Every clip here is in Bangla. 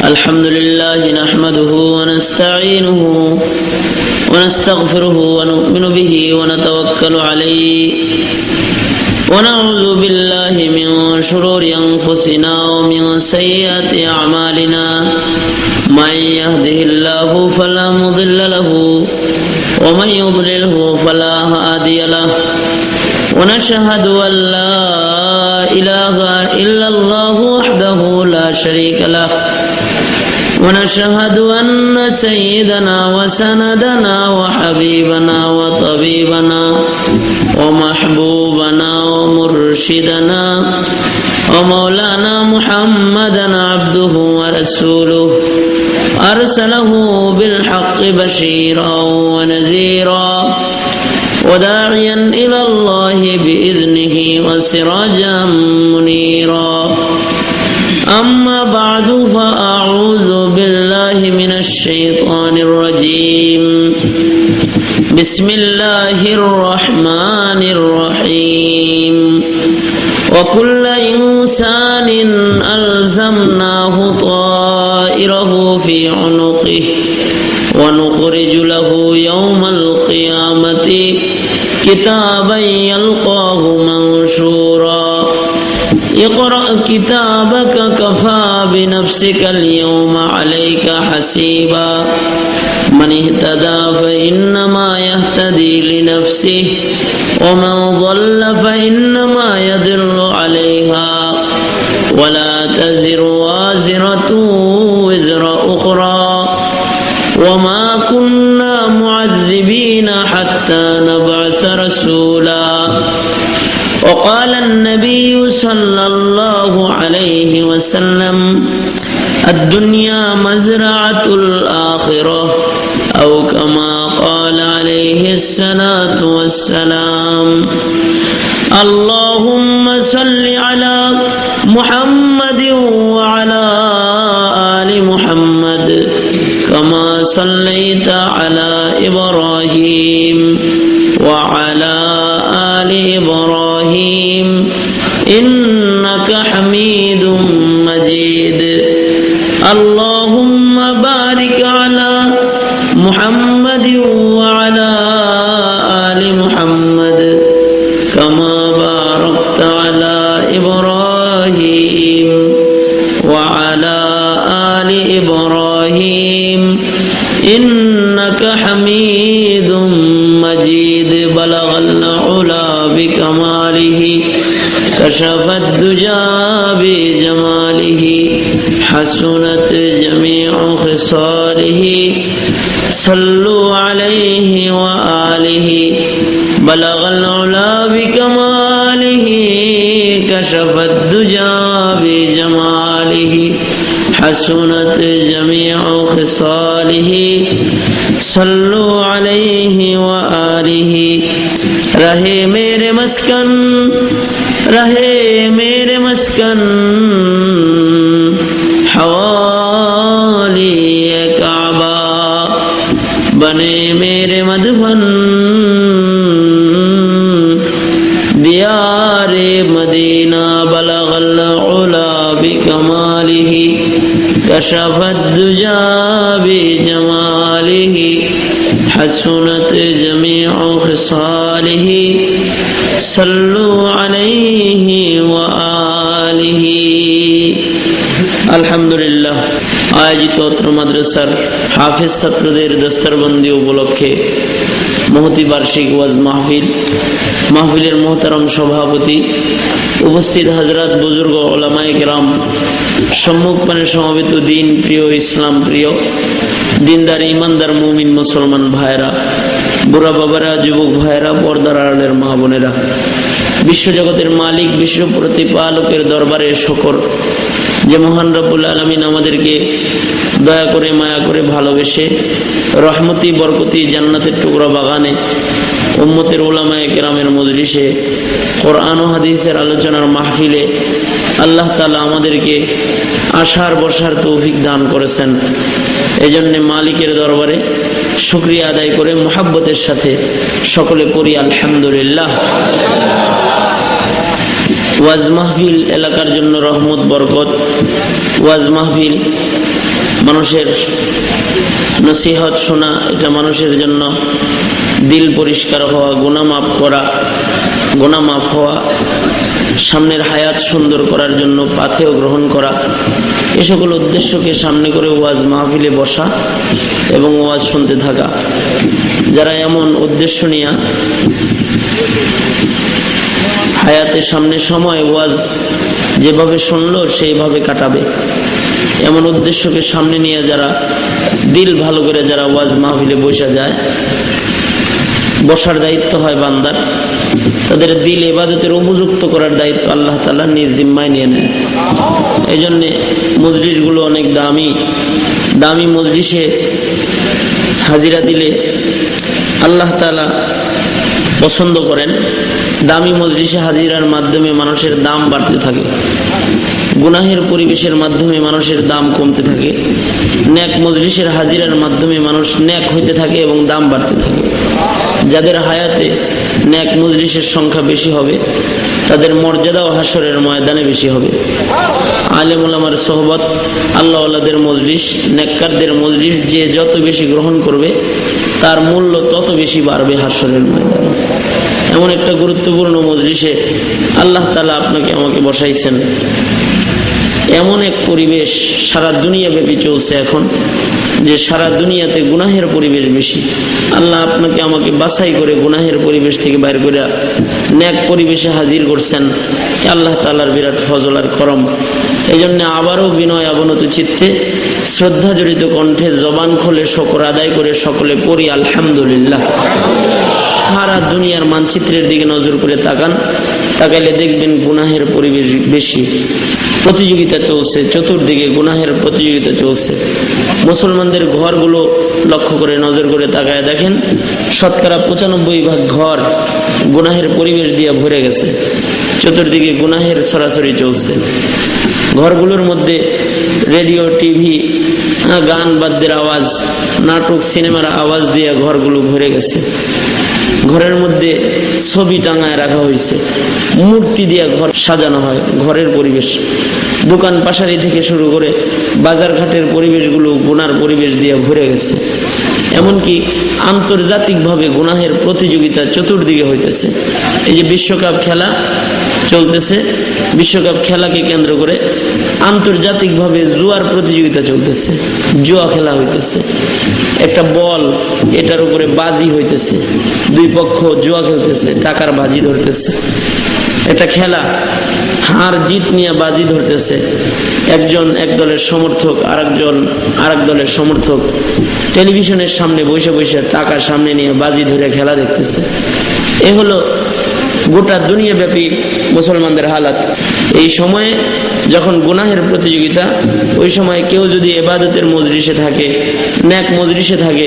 الحمد لله نحمده ونستعينه ونستغفره ونؤمن به ونتوكل عليه ونعوذ بالله من شرور أنفسنا ومن سيئات أعمالنا من يهده الله فلا مضل له ومن يضلله فلا هادي له ونشهد أن لا إله إلا الله وحده لا شريك له ونشهد أن سيدنا وسندنا وحبيبنا وطبيبنا ومحبوبنا ومرشدنا ومولانا محمدا عبده ورسوله أرسله بالحق بشيرا ونذيرا وداعيا إلى الله بإذنه وسراجا منيرا أما بعد فأعوذ بالله من الشيطان الرجيم بسم الله الرحمن الرحيم وكل إنسان ألزمناه طائره في عنقه ونخرج له يوم القيامة كتابا يلقاه منشورا اقرأ كتابك كفى بنفسك اليوم عليك حسيبا من اهتدى فإنما يهتدي لنفسه ومن ضل فإنما يضل عليها ولا تزر وازرة وزر أخرى وما كنا معذبين حتى نبعث رسولا وقال النبي صلى الله عليه وسلم الدنيا مزرعة الآخرة أو كما قال عليه الصلاة والسلام اللهم صل على محمد وعلى آل محمد كما صليت على إبراهيم وعلى آل إبراهيم إنك حميد مجيد اللهم بارك على محمد وعلى آل محمد كما باركت على إبراهيم وعلى آل إبراهيم إنك حميد مجيد بلغ العلا بكماله كشف الدجى بجماله حسنت جميع خصاله صلوا عليه وآله بلغ العلا بكماله كشف الدجى بجماله حسنت جميع خصاله صلوا عليه وآله رہے میرے مسکن حوالی کعبہ بنے میرے مدفن دیار مدینہ بلغ العلا بکمالہ کشف الدجى بجماله حسنت جميع خصاله صلوا عليه وآله আলহামদুলিল্লাহ আয়োজিত অত্র মাদ্রাসার হাফেজ ছাত্রদের দস্তরবন্দি উপলক্ষে মহতি বার্ষিক ওয়াজ মাহফিলের মোহতারম সভাপতি উপস্থিত হযরত বুজুর্গ উলামায়ে কেরাম সম্মুখপানে সমবেত দিন প্রিয় ইসলাম প্রিয় দিনদার ইমানদার মুমিন মুসলমান ভাইরা বুড়া বাবারা যুবক ভাইরা পর্দার আড়ালের মা বোনেরা বিশ্বজগতের মালিক বিশ্ব প্রতিপালকের দরবারে শুকর যে মহান রব্বুল আলামিন আমাদেরকে দয়া করে মায়া করে ভালোবেসে রহমতি বরকতি জান্নাতের টুকরা বাগানে উম্মতের উলামায়ে কেরামের মজলিসে কোরআন ও হাদিসের আলোচনার মাহফিলে আল্লাহ তাআলা আমাদেরকে আসার বসার তৌফিক দান করেছেন। এজন্য মালিকের দরবারে শুকরিয়া আদায় করে মুহাব্বতের সাথে সকলে পড়ি আলহামদুলিল্লাহ। ওয়াজ মাহফিল এলাকার জন্য রহমত বরকত। ওয়াজ মাহফিল মানুষের নসিহত শোনা, এটা মানুষের জন্য দিল পরিষ্কার হওয়া, গুনাহ মাফ করা, গুনাহ মাফ হওয়া, সামনের হায়াত সুন্দর করার জন্য পাথেয় গ্রহণ করা, এ সকল উদ্দেশ্যকে সামনে করে ওয়াজ মাহফিলে বসা এবং ওয়াজ শুনতে থাকা। যারা এমন উদ্দেশ্য নিয়ে হায়াতের সামনে সময় ওয়াজ যেভাবে শুনলো সেইভাবে কাটাবে, এমন উদ্দেশ্যকে সামনে নিয়ে যারা দিল ভালো করে যারা ওয়াজ মাহফিলে বসা যায়, বসার দায়িত্ব হয় বান্দার, তাদের দিল ইবাদতের উপযুক্ত করার দায়িত্ব আল্লাহ তাআলা নিজ জিম্মায় নিয়ে নেয়। এই জন্যে মজলিসগুলো অনেক দামি দামি মজলিসে হাজিরা দিলে আল্লাহ তাআলা পছন্দ করেন। দামি মজলিসে হাজিরার মাধ্যমে মানুষের দাম বাড়তে থাকে, গুনাহের পরিবেশের মাধ্যমে মানুষের দাম কমতে থাকে। নেক মজলিসের হাজিরার মাধ্যমে মানুষ নেক হইতে থাকে এবং দাম বাড়তে থাকে। যাদের হায়াতে নেক মজলিসের সংখ্যা বেশি হবে তাদের মর্যাদা ও হাসরের ময়দানে বেশি হবে। আলেম ওলামার সোহবত, আল্লাহ ওয়ালাদের মজলিস, নেককারদের মজলিস যে যত বেশি গ্রহণ করবে তার মূল্য তত বেশি বাড়বে হাসরের ময়দানে। এমন একটা গুরুত্বপূর্ণ মজলিসে আল্লাহ তাআলা আপনাকে আমাকে বসাইছেন। এমন এক পরিবেশ সারা দুনিয়া ব্যাপী চলছে এখন, যে সারা দুনিয়াতে গুনাহের পরিবেশ বেশি। আল্লাহ আপনাকে আমাকে বাছাই করে গুনাহের পরিবেশ থেকে বাইর করে নেক পরিবেশে হাজির করছেন, আল্লাহ তাআলার বিরাট ফজল আর করম। এই জন্য আবারও বিনয় অবনত চিত্তে শ্রদ্ধা জড়িত কণ্ঠে জবান খুলে শুকর আদায় করে সকলে পড়ি আলহামদুলিল্লাহ। সারা দুনিয়ার মানচিত্রের দিকে নজর করে তাকান, তাকাইলে দেখবেন গুনাহের পরিবেশ বেশি, প্রতিযোগিতা চলছে, চতুর্দিকে গুনাহের প্রতিযোগিতা চলছে। মুসলমানদের ঘরগুলো লক্ষ্য করে নজর করে তাকায় দেখেন, শতকরা 95% ঘর গুনাহের পরিবেশ দিয়ে ভরে গেছে। চতুর্দিকে গুনাহের ছড়াছড়ি চলছে। ঘরগুলোর মধ্যে রেডিও, টিভি, গান বাদ্যের আওয়াজ, নাটক, সিনেমার আওয়াজ দিয়ে ঘরগুলো ভরে গেছে। ঘরের মধ্যে ছবি টাঙায় রাখা হয়েছে, মূর্তি দিয়ে ঘর সাজানো হয়। ঘরের পরিবেশ, দোকান পাশারি থেকে শুরু করে বাজারঘাটের পরিবেশগুলো গুনার পরিবেশ দিয়ে ভরে গেছে। এমনকি আন্তর্জাতিকভাবে গুনাহের প্রতিযোগিতা চতুর্দিকে হইতেছে। এই যে বিশ্বকাপ খেলা চলতেছে, বিশ্বকাপ খেলাকে কেন্দ্র করে আন্তর্জাতিকভাবে জুয়ার প্রতিযোগিতা চলতেছে, জুয়া খেলা হইতেছে। একটা বল, এটার উপরে বাজি হইতেছে, দুই পক্ষ জুয়া খেলতেছে, টাকার বাজি ধরতেছে। একটা খেলা, হার জিত নিয়ে বাজি ধরতেছে। একজন এক দলের সমর্থক, আরেকজন আরেক দলের সমর্থক টেলিভিশনের সামনে বসে বসে টাকার সামনে নিয়ে বাজি ধরে খেলা দেখতেছে। এ হলো গোটা দুনিয়াব্যাপী মুসলমানদের হালাত। এই সময়ে যখন গুনাহের প্রতিযোগিতা, ওই সময় কেউ যদি ইবাদতের মজলিসে থাকে, নেক মজলিসে থাকে,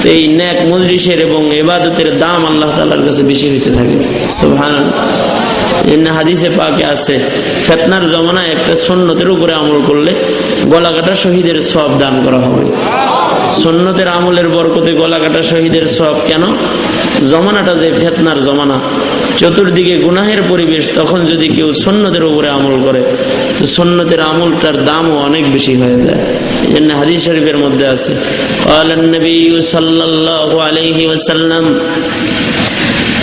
তো এই নেক মজলিসের এবং ইবাদতের দাম আল্লাহ তাআলার কাছে বেশি হইতে থাকে। সুবহানাল্লাহ। হাদিসে পাকে আছে, ফিতনার জমানায় একটা সুন্নতের উপরে আমল করলে গলা কাটা শহীদের সওয়াব দান করা হবে। সুন্নতের আমলের বরকতে গলা কাটা শহীদের সওয়াব। কেন? জমানাটা যে ফিতনার জমানা, চতুর্দিকে গুনাহের পরিবেশ, তখন যদি কেউ সুন্নতের উপরে আমল করে তো সুন্নতের আমলটার দামও অনেক বেশি হয়ে যায়। এই জন্য হাদিস শরীফের মধ্যে আছে, قال النبي صلى الله عليه وسلم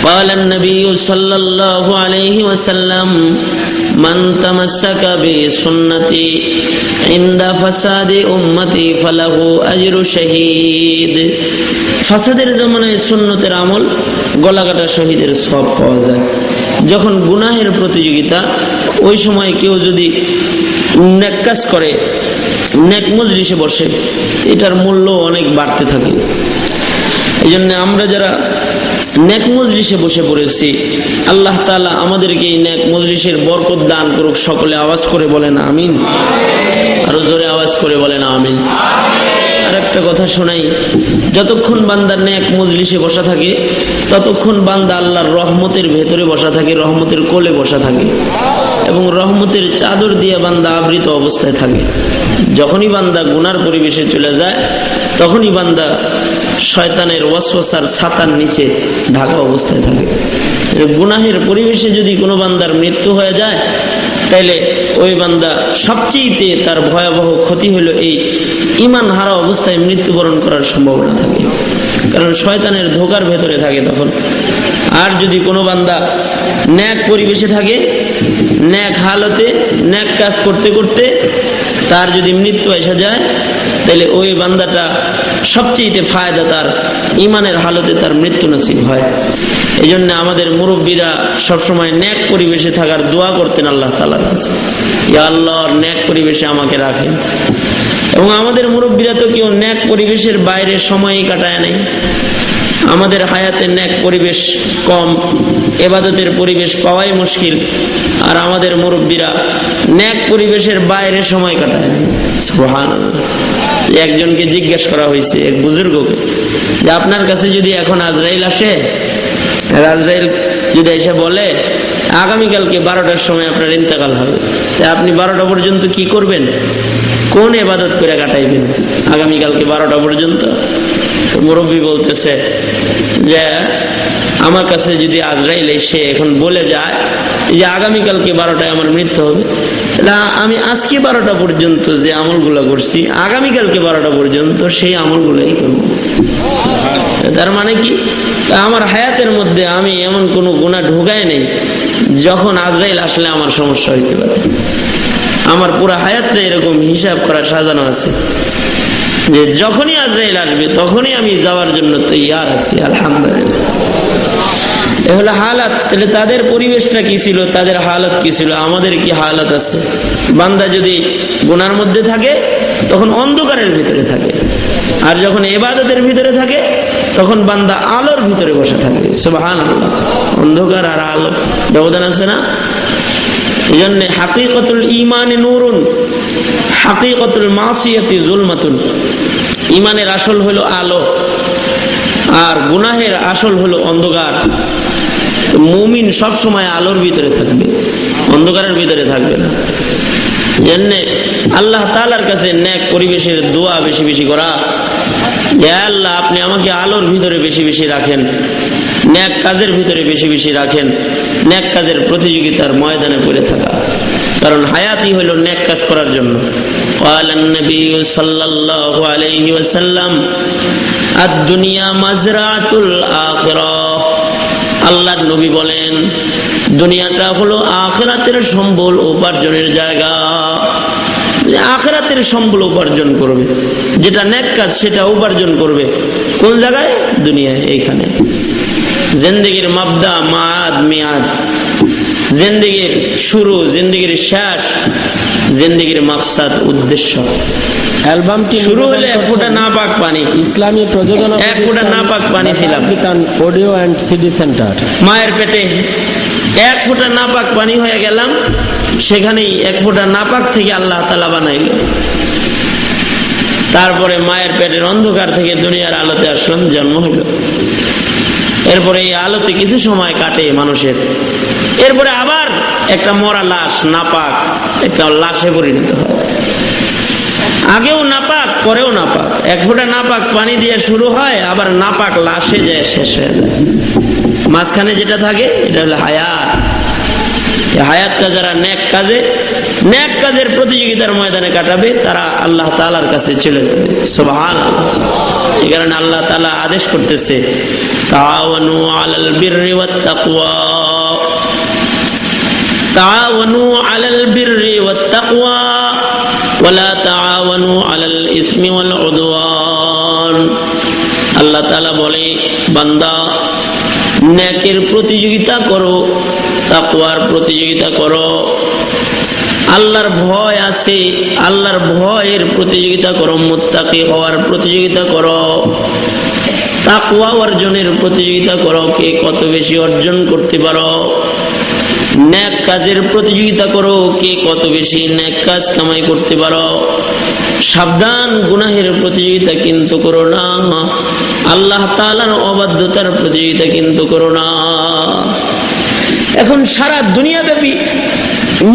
قال النبي صلى الله عليه وسلم من تمسك بسنتي عند فساد امتي فله اجر شهيد। ফাসাদের জমানায় সুন্নতের আমল, গলা কাটা শহীদের সওয়াব পাওয়া যায়। যখন গুনাহের প্রতিযোগিতা, ওই সময় কেউ যদি নেক কাজ করে, নেক মজলিসে বসে, এটার মূল্য অনেক বাড়তে থাকে। এই জন্য আমরা যারা নেক মজলিসে বসে পড়েছি, আল্লাহ তাআলা আমাদেরকে এই নেক মজলিসের বরকত দান করুক। সকলে আওয়াজ করে বলেন আমিন। আরো জোরে আওয়াজ করে বলেন আমিন। আর একটা কথা শোনাই, যতক্ষণ বান্দা নেক মজলিসে বসা থাকে ততক্ষণ বান্দা আল্লাহর রহমতের ভেতরে বসা থাকে, রহমতের কোলে বসা থাকে এবং রহমতের চাদর দিয়ে বান্দা আবৃত অবস্থায় থাকে। যখনই বান্দা গুনার পরিবেশে চলে যায়, তখনই বান্দা শয়তানের ওয়াসওয়াসার ছাতার নিচে ঢাকা অবস্থায় থাকে। গুনাহের পরিবেশে যদি কোনো বান্দার মৃত্যু হয়ে যায়, তাইলে ওই বান্দা সবচেয়ে তার ভয়াবহ ক্ষতি হলো এই ঈমান হারা অবস্থায় মৃত্যুবরণ করার সম্ভাবনা থাকে, কারণ শয়তানের ধোঁকার ভেতরে থাকে তখন। আর যদি কোনো বান্দা ন্যাক পরিবেশে থাকে, ন্যাক হালতে ন্যাক কাজ করতে করতে তার যদি মৃত্যু এসে যায়, তাহলে ওই বান্দাটা সবচেয়ে ফায়দা তার ঈমানের হালতে তার মৃত্যু নসিব হয়। এই জন্য আমাদের মুরব্বীরা সবসময় ন্যাক পরিবেশে থাকার দোয়া করতেন আল্লাহ তাআলার কাছে, ইয়া আল্লাহ ন্যাক পরিবেশে আমাকে রাখেন। এবং আমাদের মুরব্বীরা তো কেউ ন্যাক পরিবেশের বাইরে সময়ই কাটায় নাই। আমাদের হায়াতে ন্যাক পরিবেশ কম, ইবাদতের পরিবেশ পাওয়াই মুশকিল, আর আমাদের মুরব্বীরা ন্যাক পরিবেশের বাইরে সময় কাটায় নাই। সুবহানাল্লাহ। একজনকে জিজ্ঞেস করা হয়েছে, এক বুজুর্গকে, যে আপনার কাছে যদি এখন আজরাইল আসে, আজরাইল যদি এসে বলে আগামীকালকে 12টার সময় আপনার ইন্তেকাল হবে, তা আপনি 12টা পর্যন্ত কি করবেন? কোন ইবাদত করে কাটাইবেন আগামীকালকে 12টা পর্যন্ত? তো মুরব্বী বলতেছে যে আমার কাছে যদি আজরাইল এসে এখন বলে যায় যে আগামীকালকে 12টায় আমার মৃত্যু হবে, তাহলে আমি আজকে 12টা পর্যন্ত যে আমলগুলো করছি আগামীকালকে 12টা পর্যন্ত সেই আমলগুলোই করব। তার মানে কি, আমার হায়াতের মধ্যে আমি এমন কোনো গুনাহ ঢোকাই নেই যখন আজরাইল আসলে আমার সমস্যা হইতে পারে। আমার পুরো হায়াতটা এরকম হিসাব করা সাজানো আছে যে যখনই আজরাইল আসবে তখনই আমি যাওয়ার জন্য তৈয়ার আছি। আলহামদুলিল্লাহ। এ হলো হালাত। তাহলে তাদের পরিবেশটা কি ছিল, তাদের হালত কি ছিল, আমাদের কি হালত আছে? বান্দা যদি গুনার মধ্যে থাকে তখন অন্ধকারের ভিতরে থাকে, আর যখন ইবাদতের ভিতরে থাকে তখন বান্দা আলোর ভিতরে বসে থাকে। সুবহানাল্লাহ। অন্ধকার আর আলো ব্যবধান আছে না? এই জন্য হাকিকতুল ঈমানে নূরুন, হাকিকতুল মাসিয়াতি যুলমাতুন। ঈমানের আসল হলো আলো, আর গুনাহের আসল হলো অন্ধকার। তো মুমিন সব সময় আলোর ভিতরে থাকবে, অন্ধকারের ভিতরে থাকবে না। জন্য আল্লাহ তাআলার কাছে নেক পরিবেশের দোয়া বেশি বেশি করা, ইয়া আল্লাহ আপনি আমাকে আলোর ভিতরে বেশি বেশি রাখেন, নেক কাজের ভিতরে বেশি বেশি রাখেন, নেক কাজের প্রতিযোগিতার ময়দানে পড়ে থাকা। কারণ হায়াতই হলো নেক কাজ করার জন্য। ক্বালান নবী সাল্লাল্লাহু আলাইহি ওয়াসাল্লাম আদ-দুনিয়া মাজরাতুল আখিরাহ। আল্লাহর নবী বলেন দুনিয়াটা হলো আখিরাতের সম্বল উপার্জনের জায়গা। আখিরাতের সম্বল উপার্জন করবে, যেটা নেক কাজ সেটা উপার্জন করবে কোন জায়গায়? দুনিয়ায়। এইখানে জিন্দেগির মাবদা, মাআদ, মিয়াদ, জিন্দেগির শুরু, জিন্দেগির শেষ, জিন্দেগির মাকসাদ, উদ্দেশ্য। অ্যালবামটি শুরু হলে এক ফোঁটা নাপাক পানি, ইসলামী প্রযোজনা, এক ফোঁটা নাপাক পানি ছিলাম অডিও অ্যান্ড সিডি সেন্টার। মায়ের পেটে এক ফোঁটা নাপাক পানি হয়ে গেলাম, সেখানেই এক ফোঁটা নাপাক থেকে আল্লাহ তাআলা বানাইল। তারপরে মায়ের পেটের অন্ধকার থেকে দুনিয়ার আলোতে আসলাম, জন্ম হইল। এরপরে এই আলোতে কিছু সময় কাটে মানুষের, এরপরে আবার একটা মরা লাশ, নাপাক একটা লাশে পরিণত হয়। আগেও নাপাক, পরেও নাপাক। এক ফোঁটা নাপাক পানি দিয়ে শুরু হয়, আবার নাপাক লাশে যায়, শেষ হয়ে যায়। মাঝখানে যেটা থাকে এটা হলো হায়াত। হায়াতটা যারা নেক কাজের প্রতিযোগিতার ময়দানে কাটাবে তারা আল্লাহ তাআলার কাছে চলে যাবে। সুবহানাল্লাহ। এই কারণে আল্লাহ তাআলা আদেশ করতেছে তাআওয়ানু আলাল বিররি ওয়াত তাকওয়া, তাআওয়ানু আলাল বিররি ওয়াত তাকওয়া ওয়ালা তাআওয়ানু আলাল ইসমি ওয়াল উদওয়ান। আল্লাহ তাআলা বলে বান্দা নেকের প্রতিযোগিতা করো, তাকওয়ার প্রতিযোগিতা করো। আল্লাহর ভয় আছে, আল্লাহর ভয়ের প্রতিযোগিতা করো, মুত্তাকি হওয়ার প্রতিযোগিতা করো, তাকওয়া অর্জনের প্রতিযোগিতা করো, কে কত বেশি অর্জন করতে পারো। নেক কাজের প্রতিযোগিতা করো, কে কত বেশি নেক কাজ কামাই করতে পারো। সাবধান, গুনাহের প্রতিযোগিতা কিন্তু করো না, আল্লাহ তাআলার অবাধ্যতার প্রতিযোগিতা কিন্তু করো না। এখন সারা দুনিয়াব্যাপী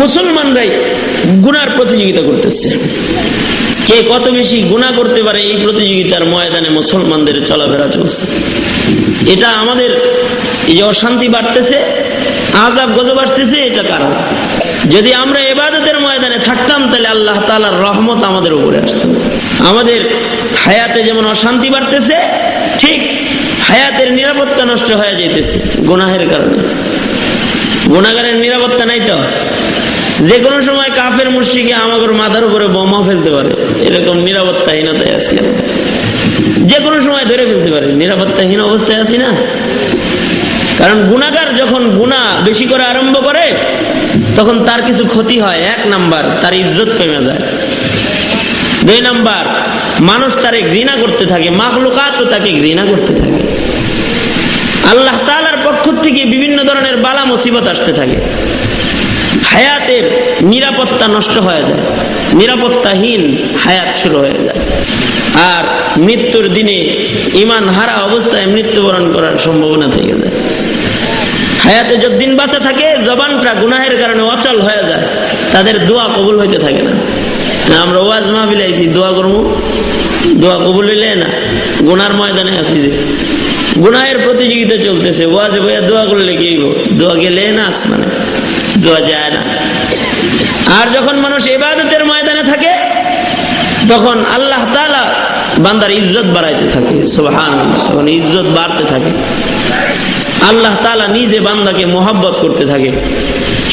মুসলমানরাই গুনার প্রতিযোগিতা করতেছে, কে কত বেশি গুনাহ করতে পারে এই প্রতিযোগিতার ময়দানে মুসলমানদের চলাফেরা চলছে। এটা আমাদের এই যে অশান্তি বাড়তেছে, আযাব গজব আসতেছে, এটা কারণ যদি আমরা ইবাদতের ময়দানে থাকতাম তাহলে আল্লাহ তাআলার রহমত আমাদের উপরে আসতো। আমাদের হায়াতে যেমন অশান্তি বাড়তেছে, ঠিক হায়াতের নিরাপত্তা নষ্ট হয়ে যাইতেছে গুনাহের কারণে। গুনাহগারের নিরাপত্তা নাই তো, যে কোনো সময় কাফের মুশরিকে আমাদের মাথার উপরে বোমা ফেলতে পারে, এরকম নিরাপত্তাহীনতায় আছি আমরা। যে কোনো সময় ধরে ফেলতে পারে, নিরাপত্তাহীন অবস্থায় আছি না। কারণ গুনাহগার যখন গুনাহ বেশি করে আরম্ভ করে তখন তার কিছু ক্ষতি হয়। 1 নাম্বার, তার ইজ্জত কমে যায়। 2 নাম্বার, মানুষ তারে ঘৃণা করতে থাকে, মাখলুকাতও তাকে ঘৃণা করতে থাকে। আল্লাহ তাআলার পক্ষ থেকে বিভিন্ন ধরনের বালা মুসিবত আসতে থাকে। হায়াতের নিরাপত্তা নষ্ট হয়ে যায়, নিরাপত্তাহীন হায়াত শুরু হয়ে যায়। আর মৃত্যুর দিনে ঈমান হারা অবস্থায় মৃত্যুবরণ করার সম্ভাবনা থেকে যায়। হায়াতে যতদিন বাঁচা থাকে জবানটা গুনাহের কারণে অচল হয়ে যায়, তাদের দোয়া কবুল হইতে থাকে না। আমরা ওয়াজ মাহফিলে আইছি, দোয়া করবো, দোয়া কবুল হইলে না। গুনার ময়দানে আছি, যে গুনাহের প্রতিযোগিতা চলতেছে, ওয়াজে বইয়া দোয়া করলে কি হইব? দোয়া গেলে না আসমানে, দোয়া যায় না। আর যখন মানুষ ইবাদতের ময়দানে থাকে তখন আল্লাহ তাআলা বান্দার ইজ্জত বাড়াইতে থাকে, সুবহানাল্লাহ। তখন ইজ্জত বাড়তে থাকে, আল্লাহ তাআলা নিজে বান্দাকে মোহাব্বত করতে থাকে।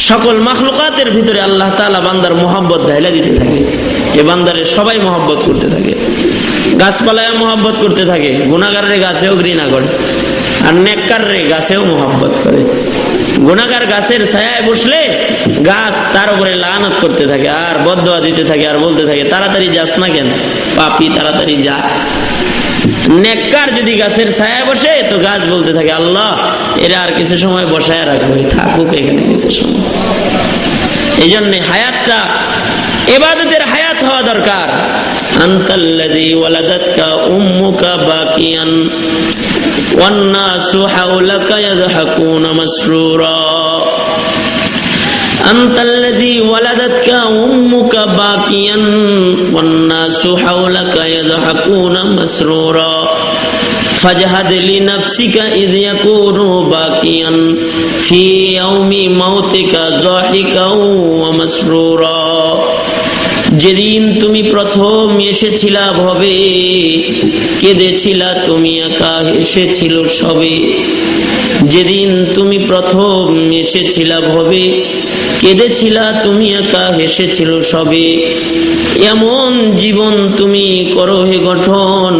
সকল মাখলুকাতের ভিতরে আল্লাহ তাআলা বান্দার মোহাব্বত ঢাইলা দিতে থাকে। এ বান্দারে সবাই মোহাব্বত করতে থাকে, গাছপালায় মোহাব্বত করতে থাকে। গুনাহগারের গাছেও ঘৃণা করে, আর নেককারের গাছেও মোহাব্বত করে। গুনাহগার গাছের ছায়ায় বসলে গাছ তার উপরে লানত করতে থাকে, আর বদদোয়া দিতে থাকে, আর বলতে থাকে তাড়াতাড়ি যাস না কেন পাপী, তাড়াতাড়ি যা। নেককার যদি গাছের ছায়ায় বসে তো গাছ বলতে থাকে আল্লাহ এরা আর কিছু সময় বসায় রাখবে, থাকুক এখানে কিছু সময়। এই জন্য হায়াতটা ইবাদতের হায়াত হওয়া দরকার। আনতাল্লাযী ওয়ালাদাতকা উম্মুকা বাকিয়ান ওয়ান নাসু হাওলাকা ইয়াযহাকুনা মাসরুরা। আনতাল্লাযী ওয়ালাদাতকা উম্মুকা বাকিয়ান ওয়ান নাসু হাওলাকা ইয়াযহাকুনা মাসরুরা। ফাজহাদ লিনাফসিকা ইয ইয়াকুনু বাকিয়ান ফি ইয়াউমি মাউতিকা যাহিকাও ওয়া মাসরুরা। যেদিন তুমি প্রথম এসেছিলা ভবে কেঁদেছিলা তুমি একা, হেসেছিল সবে। যেদিন তুমি প্রথম এসেছিলা ভবে কেঁদেছিলা তুমি একা, হেসেছিল সবে। এমন জীবন তুমি করো হে গঠন,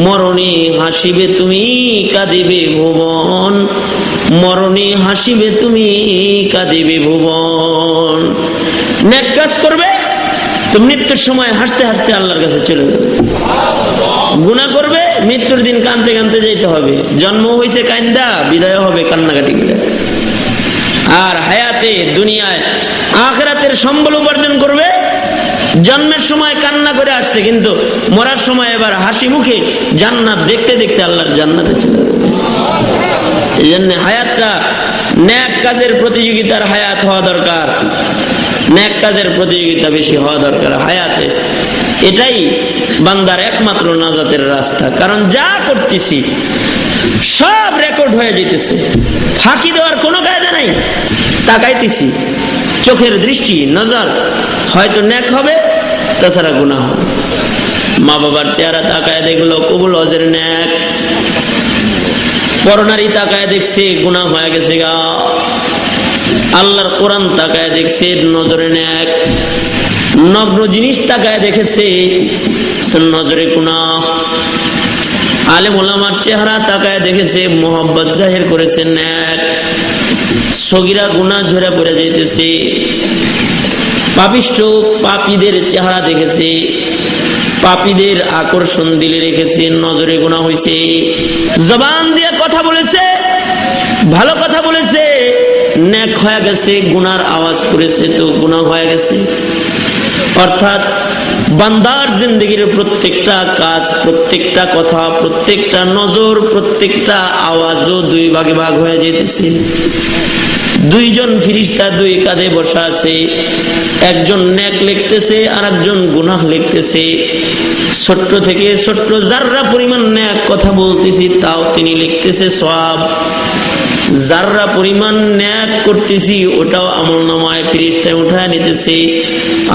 মরণে হাসিবে তুমি কাঁদিবে ভুবন। মরণে হাসিবে তুমি কাঁদিবে ভুবন। নেক কাজ করবে তো মৃত্যুর সময় হাসতে হাসতে আল্লাহর কাছে চলে যাবে। গুনাহ করবে মৃত্যুর দিন কাঁদতে কাঁদতে যেতে হবে। জন্ম হয়েছে কান্দা, বিদায় হবে কান্নাকাটি করে। আর হায়াতে দুনিয়ায় আখিরাতের সম্বল উপার্জন করবে। জন্মের সময় কান্না করে আসছে, কিন্তু মরার সময় এবার হাসি মুখে জান্নাত দেখতে দেখতে আল্লাহর জান্নাতে চলে যাবে। এই জন্য হায়াতটা নেক কাজের প্রতিযোগিতার হায়াত হওয়া দরকার। নেক কাজের প্রতিযোগিতা বেশি হওয়া দরকার হায়াতে। এটাই বান্দার একমাত্র নাজাতের রাস্তা। কারণ যা করতেছি সব রেকর্ড হয়ে যেতেছে, ফাঁকি দেওয়ার কোনো কায়দা নাই। তাকাইতেছি, চোখের দৃষ্টি নজর হয়তো নেক হবে, তাছাড়া গুনাহ হবে। মা বাবার চেহারা তাকায় দেখলো কবুল হজের নেক, পরনারী তাকায় দেখছে গুনাহ হয়ে গেছে গা। আল্লাহর কোরআন তাকায় দেখছে নজরে নেক, নগ্ন জিনিস তাকায় দেখেছে নজরে গুনাহ। আলেম ওলামার চেহারা তাকায় দেখেছে মোহাব্বত জাহির করেছে নেক। সগীরা গুনাহ ঝরে পড়ে যাইতেছে। পাপিষ্ঠ পাপীদের চেহারা দেখেছে, পাপীদের আকর্ষণ দিলে রেখেছে, নজরে গুনাহ হয়েছে। জবান দিয়ে কথা বলেছে, ভালো কথা বলেছে, নেক হয়ে গেছে। গুনার আওয়াজ করেছে তো গুনাহ হয়ে গেছে। অর্থাৎ বান্দার জিন্দেগির প্রত্যেকটা কাজ, প্রত্যেকটা কথা, প্রত্যেকটা নজর, প্রত্যেকটা আওয়াজও দুই ভাগে ভাগ হয়ে যেতেছে। দুইজন ফেরেশতা দুই কাঁধে বসা আছে, একজন নেক লিখতেছে আর একজন গুনাহ লিখতেছে। ছোট্ট থেকে ছোট্ট জাররা পরিমাণ নেক কথা বলতেছি তাও তিনি লিখতেছে সওয়াব, যাররা পরিমাণ ন্যাক করতেছি ওটাও আমলনামায় ফেরেশতায় উঠায় নিতেছে,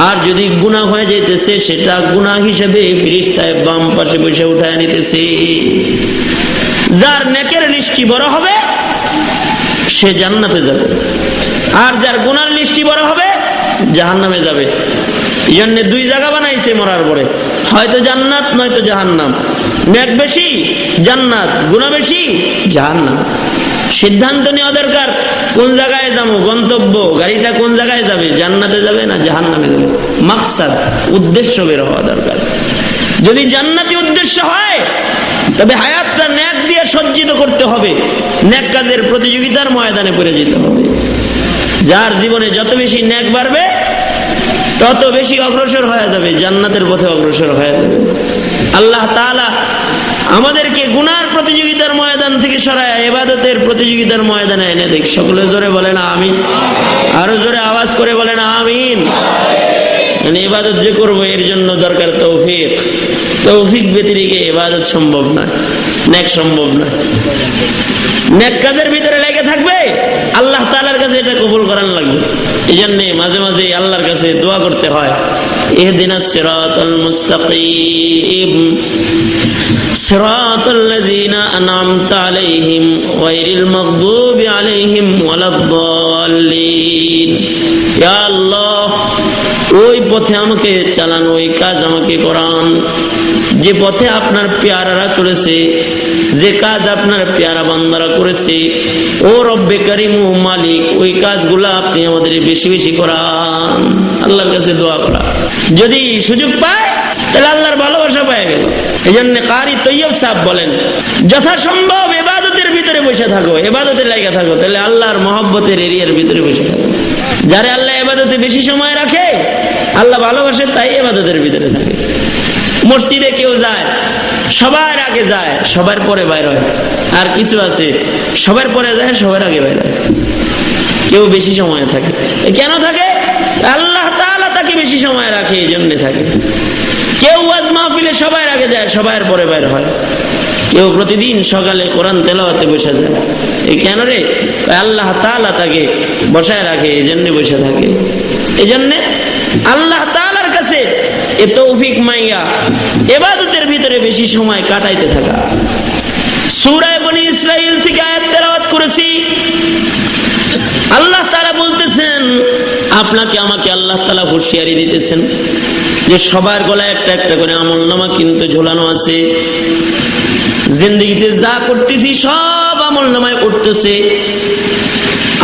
আর যদি গুনাহ হয়ে যাইতেছে সেটা গুনাহ হিসেবে ফেরেশতায় বাম পাশে বসে উঠায় নিতেছে। যার নেকের লিস্টি বড় হবে সে জান্নাতে যাবে, আর যার গুনার লিস্টি বড় হবে জাহান্নামে যাবে। এই জন্য দুই জায়গা বানাইছে মরার পরে, হয়তো জান্নাত নয়তো জাহান্নাম। নেক বেশি জান্নাত, গুনাহ বেশি জাহান্নাম। সিদ্ধান্ত নেওয়া দরকার কোন জায়গায় যাবো, গন্তব্য গাড়িটা কোন জায়গায় যাবে, জান্নাতে যাবে না জাহান্নামে যাবে। মাকসাদ উদ্দেশ্য বের হওয়া দরকার। যদি জান্নাতি উদ্দেশ্য হয় তবে হায়াতটা নেক দিয়ে সজ্জিত করতে হবে, নেক কাজের প্রতিযোগিতার ময়দানে পড়ে যেতে হবে। যার জীবনে যত বেশি নেক বাড়বে তত বেশি অগ্রসর হয়ে যাবে, জান্নাতের পথে অগ্রসর হয়ে যাবে। আল্লাহ তাআলা আমাদেরকে গুনার প্রতিযোগিতার ময়দান থেকে সরায় ইবাদতের প্রতিযোগিতার ময়দানে এনে দেখ। সকলে জোরে বলেন আমিন, আরো জোরে আওয়াজ করে বলেন আমিন। মানে ইবাদত যে করবো এর জন্য দরকার তৌফিক। তৌফিক ব্যতিরেকে ইবাদত সম্ভব নয়, নেক সম্ভব নয়। নেক কাজের ভিতরে লেগে থাকবে, আল্লাহ তাআলার কাছে এটা কবুল করার লাগবে। এই জন্যে মাঝে মাঝে আল্লাহর কাছে দোয়া করতে হয়, ইহদিনাস সিরাতাল মুস্তাকিম সিরাতাল্লাযীনা আন'আমতা আলাইহিম গায়রিল মাগদুবি আলাইহিম ওয়ালাদ-দাল্লিন। ইয়া আল্লাহ, ওই পথে আমাকে চালান, ওই কাজ আমাকে করান যে পথে আপনার পেয়ারারা চলেছে, যে কাজ আপনার পেয়ারা বান্দারা করেছে। ও রব্বে কারীম ও মালিক, ওই কাজগুলা আপনি আমাদের বেশি বেশি করান। আল্লাহর কাছে দোয়া করা, যদি সুযোগ পায় তাহলে আল্লাহর ভালোবাসা পায় গেল। এই জন্য কারি তৈয়ব সাহেব বলেন, যথাসম্ভব ইবাদতের ভিতরে বসে থাকো, ইবাদতে লাগা থাকো, তাহলে আল্লাহর মহব্বতের এরিয়ার ভিতরে বসে থাকো। যারা আল্লাহ ইবাদতে বেশি সময় রাখে আল্লাহ ভালোবাসে, তাই ইবাদতের ভিতরে থাকে। মসজিদে কেউ যায় সবার আগে যায়, সবার পরে বাইর হয়। আর কিছু আছে সবার পরে যায় সবার আগে বাইর হয়। কেউ বেশি সময় থাকে, কেন থাকে? আল্লাহ তাআলা তাকে বেশি সময় রাখে, এই জন্য থাকে। কেউ ওয়াজ মাহফিলে সবার আগে যায়, সবার পরে বাইর হয়। কেউ প্রতিদিন সকালে কোরআন তেলাওয়াতে বসে যায়, এই কেন রে? আল্লাহ তাআলা তাকে বসায় রাখে, এই জন্য বসে থাকে। এই জন্য আল্লাহ তাআলার কাছে এ তৌফিক মাইয়া ইবাদতের ভিতরে বেশি সময় কাটাইতে থাকা। সূরা বনী ইসরাঈল থেকে আয়াত তেলাওয়াত করেছি। আল্লাহ তাআলা বলতেছেন, আপনাকে আমাকে আল্লাহ তাআলা হুঁশিয়ারি দিতেছেন যে সবার গলায় একটা একটা করে আমলনামা কিন্তু ঝোলানো আছে। জিন্দেগিতে যা করতেছি সব আমলনামায় উঠতেছে।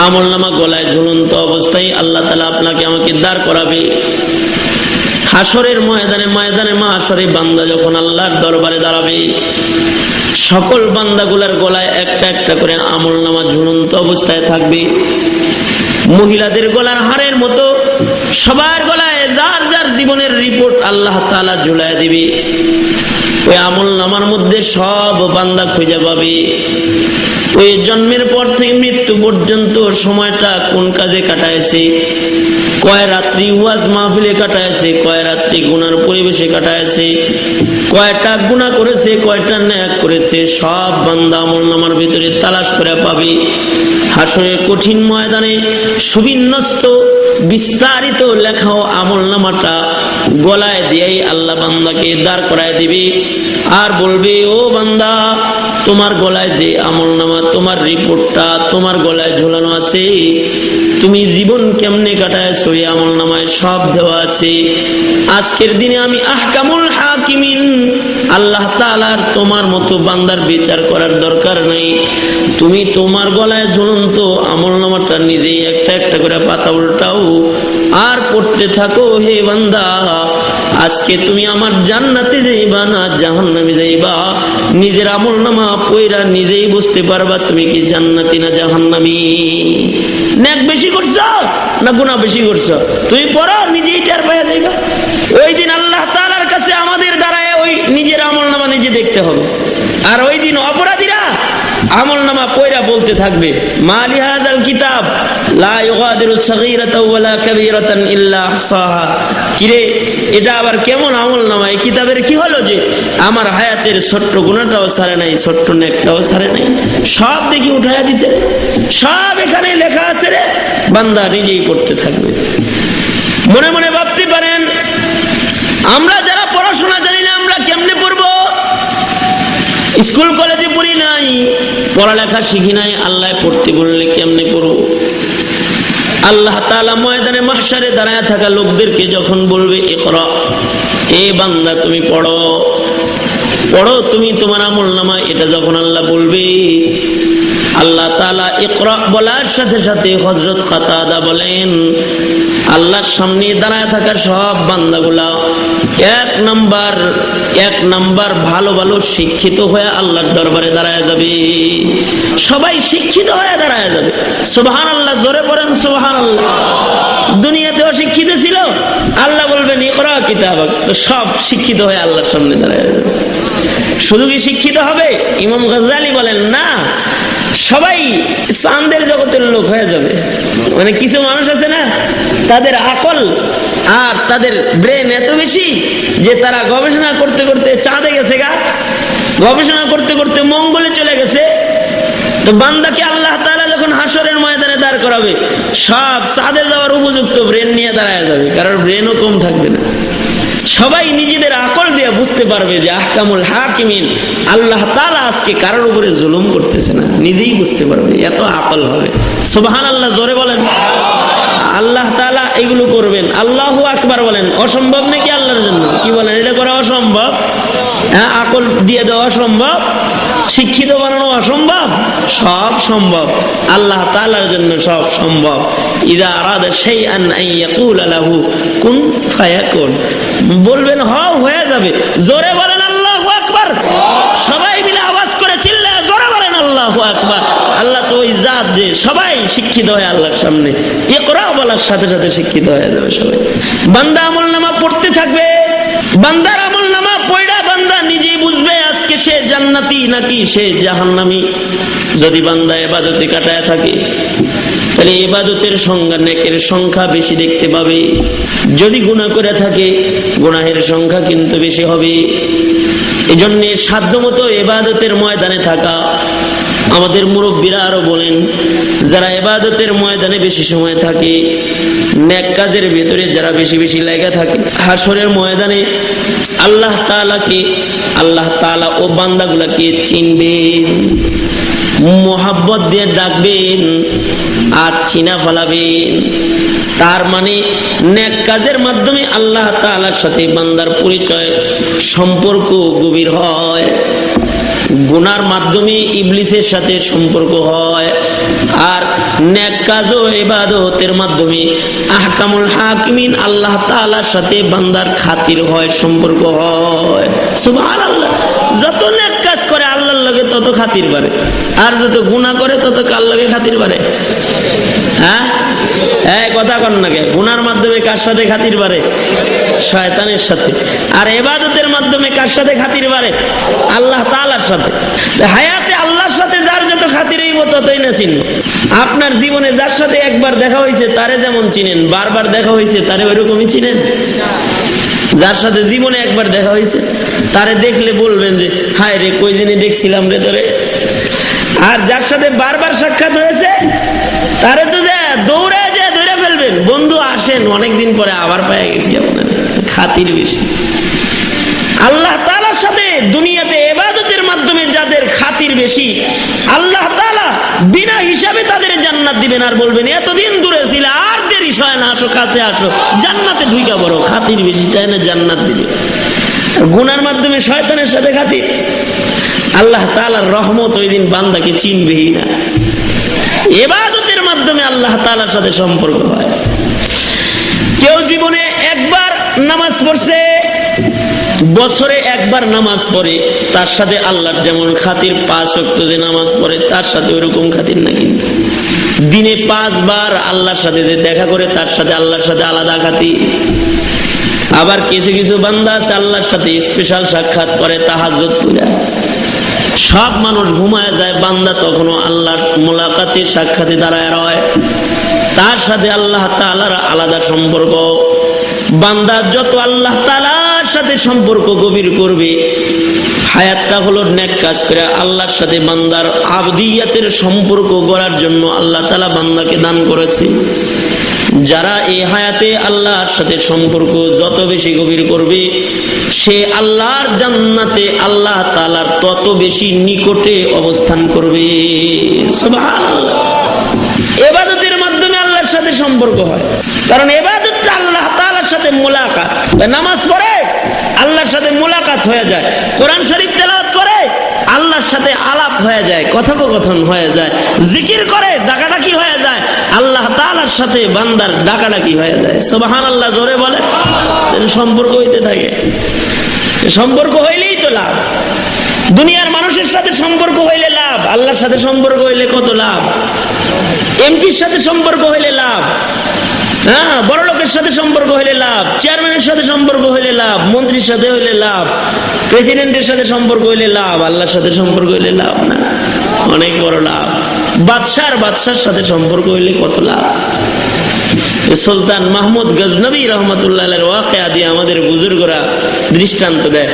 আমলনামা গলায় ঝুলন্ত অবস্থায় আল্লাহ তাআলা আপনাকে আমাকে দাঁড় করাবে। হাসরের ময়দানে, ময়দানে মাহশরে বান্দা যখন আল্লাহর দরবারে দাঁড়াবে, সকল বান্দাগুলার গলায় একটা একটা করে আমলনামা ঝুলন্ত অবস্থায় থাকবে। মহিলাদের গলার হারের মতো সবার গলায় যার যার জীবনের রিপোর্ট আল্লাহ তাআলা ঝুলায় দিবে। ওই আমলনামার মধ্যে সব বান্দা খুঁজে পাবে। ওই জন্মের পর থেকে মৃত্যু পর্যন্ত সময়টা কোন কাজে কাটাইছে, কয় রাত্রি ওয়াজ মাহফিলে কাটাইছে, কয় রাত্রি গুনার পরিবেশে কাটাইছে, কয়টা গুনাহ করেছে, কয়টা নেক করেছে, সব বান্দা আমলনামার ভিতরে তালাশ করে পাবে। হাসরের কঠিন ময়দানে সুবিন্যস্ত বিস্তারিত লেখাও আমলনামাটা গলায় দিয়েই আল্লাহ বান্দাকে দাঁড় করায় দিবে আর বলবে, ও বান্দা, তোমার গলায় যে আমলনামা, তোমার রিপোর্টটা তোমার গলায় ঝোলানো আছে, তুমি জীবন কেমনে কাটায়ছো এই আমলনামায় সব দেওয়া আছে। আজকের দিনে আমি আহকামুল হাকিমিন, আল্লাহ তাআলার তোমার মতো বান্দার বিচার করার দরকার নাই। তুমি তোমার গলায় ঝুলন্ত আমলনামাটা নিজেই একটা একটা করে পাতা উল্টাও আর পড়তে থাকো, হে বান্দা, আজকে তুমি আমার জান্নাতে যাইবা না জাহান্নামে যাইবা, নিজের আমলনামা পয়রা নিজেই বুঝতে পারবা তুমি কি জান্নাতি না জাহান্নামী। নেক বেশি করছো না গুনাহ বেশি করছো, তুমি পড়ো, নিজেই টের পাইয়া যাইবা। ওই দিন আল্লাহ তাআলার কাছে আমাদের দ্বারায় ওই নিজের আমলনামা নিজে দেখতে হবে। আর ওই দিন অপরাধীরা আমলনামা পয়রা বলতে থাকবে মালি হাযাল কিতাব লা ইউগাদিরু সাগীরাতাও ওয়ালা কাবীরাতান ইল্লা আহসাহা। কিরে, এটা আবার কেমন আমলনামা? এই কিতাবের কি হলো যে আমার হায়াতের ছোট্ট গুনাহটাও ছাড়ে নাই, ছোট্ট নেকটাও ছাড়ে নাই, সব দেখি উঠায়া দিছে, সব এখানে লেখা আছে রে। বান্দা নিজেই পড়তে থাকবে। মনে মনে ভাবতে পারেন, আমরা যারা পড়াশোনা জানি না আমরা কেমনে পড়বো? স্কুল কলেজে পড়ি নাই, পড়ালেখা শিখি নাই, আল্লাহ পড়তে বললে কেমনে পড়বো? আল্লাহ তাআলা ময়দানে মাহশারে দাঁড়ায় থাকা লোকদেরকে যখন বলবে ইকরা, এ বান্দা তুমি পড়ো, পড়ো তুমি তোমার আমলনামা, এটা যখন আল্লাহ বলবে, আল্লাহ তাআলা ইকরা বলার সাথে সাথে হযরত কাতাদা বলেন, আল্লাহর সামনে দাঁড়ায় থাকা সব বান্দাগুলা এক নাম্বার ভালো ভালো শিক্ষিত হয়ে আল্লাহর দরবারে দাঁড়ায় যাবে। সবাই শিক্ষিত হয়ে দাঁড়ায় যাবে। সুবহানাল্লাহ, জোরে পড়েন সুবহানাল্লাহ। দুনিয়াতে অশিক্ষিত ছিল, আল্লাহ বলবেন ইকরা কিতাবাক, তো সব শিক্ষিত হয়ে আল্লাহর সামনে দাঁড়ায় যাবে। শুধু কি শিক্ষিত হবে? ইমাম গাজ্জালী বলেন না, সবাই চাঁদের জগতের লোক হয়ে যাবে। মানে কিছু মানুষ আছে না, তাদের আকল আর তাদের ব্রেন এত বেশি যে তারা গবেষণা করতে করতে চাঁদে গেছে গা, গবেষণা করতে করতে মঙ্গলে চলে গেছে। তো বান্দাকে আল্লাহ তাআলা যখন হাসরের ময়দানে দাঁড় করাবে, সব চাঁদে যাওয়ার উপযুক্ত ব্রেন নিয়ে দাঁড়ায় যাবে, কারণ ব্রেনও কম থাকবে না। সবাই নিজেদের আকল দিয়ে বুঝতে পারবে যে আহকামুল হাকিমিন, আল্লাহ তাআলা আজকে কারোর উপরে জুলুম করতেছে না, নিজেই বুঝতে পারবে, এত আকল হবে। সুবহানাল্লাহ, জোরে বলেন। আল্লাহ তাআলা এগুলো করবেন। আল্লাহু আকবার বলেন। অসম্ভব নাকি আল্লাহর জন্য? কি বলেন, এটা করা অসম্ভব? হ্যাঁ, আকল দিয়ে দেওয়া অসম্ভব, শিক্ষিত বানানো অসম্ভব, সব সম্ভব। আল্লাহ তাআলার জন্য সব সম্ভব। ইযা আরাদা শাইআন আন ইয়াকুলা লাহু কুন ফায়াকুন, বলবেন হও, হয়ে যাবে। জোরে বলেন আল্লাহু আকবার। সবাই মিলে আওয়াজ করে চিল্লায় জোরে বলেন আল্লাহু আকবার। আল্লাহ তো ওই জাত যে সবাই শিক্ষিত হয় আল্লাহর সামনে, ইকরা বলার সাথে সাথে শিক্ষিত হয়ে যাবে সবাই। বান্দা আমলনামা পড়তে থাকবে, বান্দার আমলনামা পড়া বান্দা নিজেই বুঝবে আজকে সে জান্নাতি নাকি সে জাহান্নামী। যদি বান্দা ইবাদতে কাটায় থাকে, তাহলে ইবাদতের সংখ্যা, নেকের সংখ্যা বেশি দেখতে পাবে। যদি গুনাহ করে থাকে, গুনাহের সংখ্যা কিন্তু বেশি হবে। এজন্য সাধ্যমতো ইবাদতের ময়দানে থাকা। আমাদের মুরব্বীরা আরো বলেন, যারা ইবাদতের ময়দানে বেশি সময় থাকে, নেক কাজের ভেতরে যারা বেশি বেশি লাগা থাকে, হাসরের ময়দানে আল্লাহ তাআলা ও বান্দাগুলাকে চিনবেন, মোহাব্বত দিয়ে ডাকবেন আর চিনা ফেলাবেন। তার মানে নেক কাজের মাধ্যমে আল্লাহ তাআলার সাথে বান্দার পরিচয়, সম্পর্ক গভীর হয়। গুনার মাধ্যমে ইবলিসের সাথে সম্পর্ক হয়। আর নেক কাজ ও ইবাদতের মাধ্যমে আহকামুল হাকিমিন আল্লাহ তাআলার সাথে বান্দার খাতির হয়, সম্পর্ক হয়। সুবহানাল্লাহ। যত নেক কাজ করে আল্লাহর লগে তত খাতির বাড়ে, আর যত গুনাহ করে তত কার লগে খাতির বাড়ে? হ্যাঁ, এই কথা কন না কে? গুনার মাধ্যমে কার সাথে খাতির বাড়ে? শয়তানের সাথে। আর ইবাদতের মাধ্যমে কার সাথে খাতির বাড়ে? আল্লাহ তাআলার সাথে। হায়াতে আল্লাহর সাথে যার যত খাতির হইব ততই না চিনব। আপনার জীবনে যার সাথে একবার দেখা হয়েছে তারে যেমন চিনেন, বারবার দেখা হয়েছে তারে ওইরকমই চিনেন। যার সাথে জীবনে একবার দেখা হয়েছে তারে দেখলে বলবেন যে হায় রে, কই দিনই দেখছিলাম রে তোরে। আর যার সাথে বারবার সাক্ষাৎ হয়েছে তারে তো দৌড়ে ধরে ফেলবেন, বন্ধু আসেন, অনেকদিন পরে আবার পেয়ে গেছি আপনার। খাতির বেশি। আল্লাহ তাআলার সাথে দুনিয়াতে ইবাদতের মাধ্যমে যাদের খাতির বেশি, আল্লাহ তাআলা বিনা হিসাবে তাদের জান্নাত দিবেন। আর বলবেন এতদিন দূরে ছিল, আর দেরি হয় না, আসো কাছে আসো, জান্নাতে ঢুইকা বড়। খাতির বেশি, তাই না? জান্নাত দিবে। গুনার মাধ্যমে শয়তানের সাথে খাতির, আল্লাহ তাআলার রহমত ওই দিন বান্দাকে চিনবেই না। ইবাদতের মাধ্যমে আল্লাহ তাআলার সাথে সম্পর্ক হয়। কেউ জীবনে একবার নামাজ পড়ছে, বছরে একবার নামাজ পড়ে, তার সাথে আল্লাহর যেমন খাতির, 5 ওয়াক্ত যে নামাজ পড়ে তার সাথে ওইরকম খাতির না। কিন্তু দিনে 5 বার আল্লাহর সাথে যে দেখা করে তার সাথে আল্লাহর সাথে আলাদা খাতির। আবার কিছু কিছু বান্দা আছে আল্লাহর সাথে স্পেশাল সাক্ষাৎ করে তাহাজ্জুদ পড়ে। সব মানুষ ঘুমায় যায়, বান্দা তখনও আল্লাহর মোলাকাতে সাক্ষাতে দাঁড়ায় রয়। তার সাথে আল্লাহ তাআলার আলাদা সম্পর্ক। বান্দা যত আল্লাহ তাআলার সাথে সম্পর্ক গভীর করবে, হায়াতটা হলো নেক কাজ করে আল্লাহর সাথে বান্দার আবদিয়াতের সম্পর্ক গড়ার জন্য আল্লাহ তাআলা বান্দাকে দান করেছে। যারা এই হায়াতে আল্লাহর সাথে সম্পর্ক যত বেশি গভীর করবে, সে আল্লাহর জান্নাতে আল্লাহ তাআলার তত বেশি নিকটে অবস্থান করবে। সুবহানাল্লাহ। ইবাদতের মাধ্যমে আল্লাহর সাথে সম্পর্ক হয়, কারণ ইবাদতটা আল্লাহ তাআলার সাথে মুলাকাত। নামাজ পড়ে আল্লাহর সাথে মুলাকাত হয়ে যায়, কোরআন শরীফ তেলাওয়াত করে আল্লাহর সাথে আলাপ হয়ে যায়, কথোপকথন হয়ে যায়, জিকির করে ডাকাডাকি হয়ে যায়, আল্লাহ তাআলার সাথে বান্দার ডাকাডাকি হয়ে যায়। সুবহানাল্লাহ জোরে বলে। সম্পর্ক হইতে থাকে, সম্পর্ক হইলেই তো লাভ। দুনিয়ার মানুষের সাথে সম্পর্ক হইলে লাভ, আল্লাহর সাথে সম্পর্ক হইলে কত লাভ। এমপির সাথে সম্পর্ক হইলে লাভ, হ্যাঁ, বড় লোকের সাথে সম্পর্ক হইলে লাভ, চেয়ারম্যানের সাথে সম্পর্ক হইলে লাভ, মন্ত্রীর সাথে হইলে লাভ, প্রেসিডেন্টের সাথে সম্পর্ক হইলে লাভ, আল্লাহর সাথে সম্পর্ক হইলে লাভ না, অনেক বড় লাভ। বাদশার সাথে সম্পর্ক হইলে কত লাভ। সুলতান মাহমুদ গজনবী রহমতুল্লাহ আলাইহির ওয়াকিয়া দিয়ে আমাদের বুজুর্গরা দৃষ্টান্ত দেয়।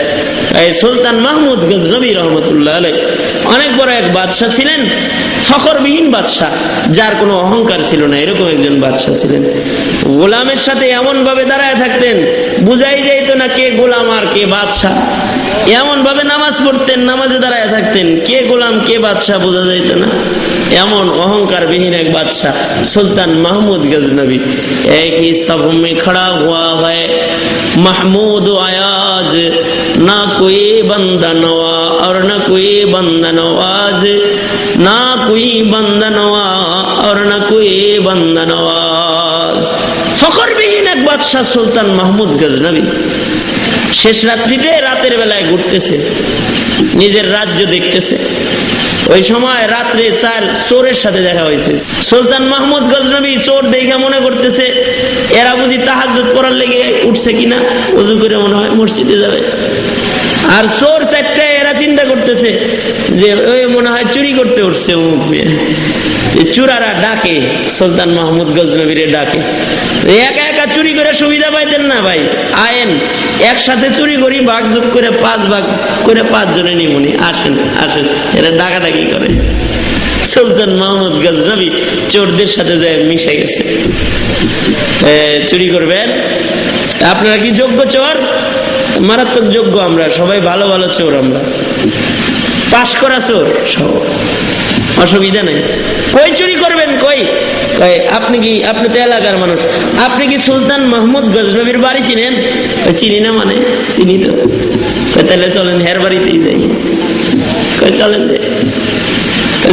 এই সুলতান মাহমুদ গজনবী রহমতুল্লাহ আলাইহি অনেক বড় এক বাদশা ছিলেন, ফখরবিহীন বাদশা, যার কোনো অহংকার ছিল না, এরকম একজন বাদশা ছিলেন। গোলামের সাথে এমন ভাবে দাঁড়ায় থাকতেন, বুঝাই যাইতো না কে গোলাম আর কে বাদশা। এমন ভাবে নামাজ পড়তেন, নামাজে দাঁড়ায় থাকতেন, কে গোলাম কে বাদশা বোঝা যাইতো না। এমন অহংকার বিহীন এক বাদশা সুলতান महमूद गजनबी। एक ही सफ में खड़ा हुआ है महमूद अयाज, ना कोई बंदा नवा और न कोई बंदा नवाज, ना कोई बंदा नवा और न कोई बंदा नवाज। ফখরবিহীন এক বাদশা সুলতান মাহমুদ গজনবী শেষ রাত্রিতে রাতের বেলায় ঘুরতেছে, নিজের রাজ্য দেখতেছে। ওই সময় রাত্রে 4 চোরের সাথে দেখা হয়েছে। সুলতান মাহমুদ গজনবী চোর দেখে মনে করতেছে এরা বুঝি তাহাজ্জুদ পড়ার লেগে উঠছে কিনা, ওযু করে মনে হয় মসজিদে যাবে। আর চোর 4টা এরা চিন্তা করতেছে যে ওই মনে হয় চুরি করতে উঠছে অমুক মেয়ে। চোরারা ডাকে, সুলতান মাহমুদ গজনবীরে ডাকে, একা একা চুরি করে সুবিধা পাইতেন না ভাই, আয়েন একসাথে চুরি করি, ভাগ যোগ করে 5 ভাগ করে 5 জনে নিমুনি, আসেন আসেন। এরা ডাকাডাকি করে। সুলতান মাহমুদ গজনবী চোরদের সাথে যায় মিশে গেছে। চুরি করবেন আপনারা কি যোগ্য চোর? মারাত্মক যোগ্য, আমরা সবাই ভালো ভালো চোর, আমরা পাশ করা চোর, সব অসুবিধা নেই। কই চুরি করবেন? কই আপনি কি, আপনি তো এলাকার মানুষ, আপনি কি সুলতান মাহমুদ গজনবীর বাড়ি চিনেন? চিনি না মানে, চিনি তো। তাহলে চলেন হের বাড়িতেই যাই। চলেন যাই।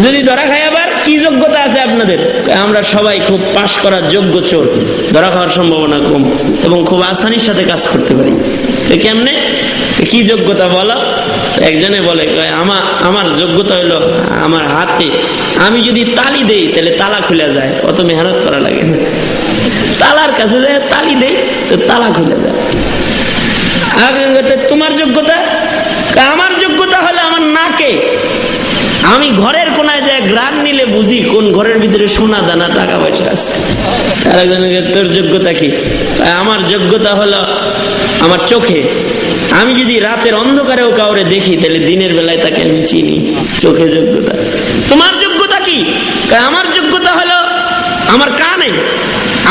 যদি ধরা খায় আবার কি যোগ্যতা আছে আপনাদের? আমরা সবাই খুব পাশ করার যোগ্য চোর, ধরা খাওয়ার সম্ভাবনা কম এবং খুব আসানির সাথে কাজ করতে পারি। কেমনে, কি যোগ্যতা বলো? একজনে বলে আমার যোগ্যতা হলো আমার হাতে আমি যদি তালি দেই তাহলে তালা খুলে যায়, অত মেহনত করা লাগে না। তালার কাছে যায় তালি দেই তো তালা খুলে যায়। তোমার যোগ্যতা? আমার যোগ্যতা হলো আমার নাকে, আমি ঘরের কোনায় যায় গ্রান নিলে বুঝি কোন ঘরের ভিতরে সোনা দানা টাকা পয়সা আছে। আর একজনকে তোর যোগ্যতা কি? আমার যোগ্যতা হলো আমার চোখে, আমি যদি রাতের অন্ধকারেও কাউরে দেখি তাহলে দিনের বেলায় তাকে আমি চিনি, চোখে যোগ্যতা। তোমার যোগ্যতা কি? আমার যোগ্যতা হলো আমার কানে,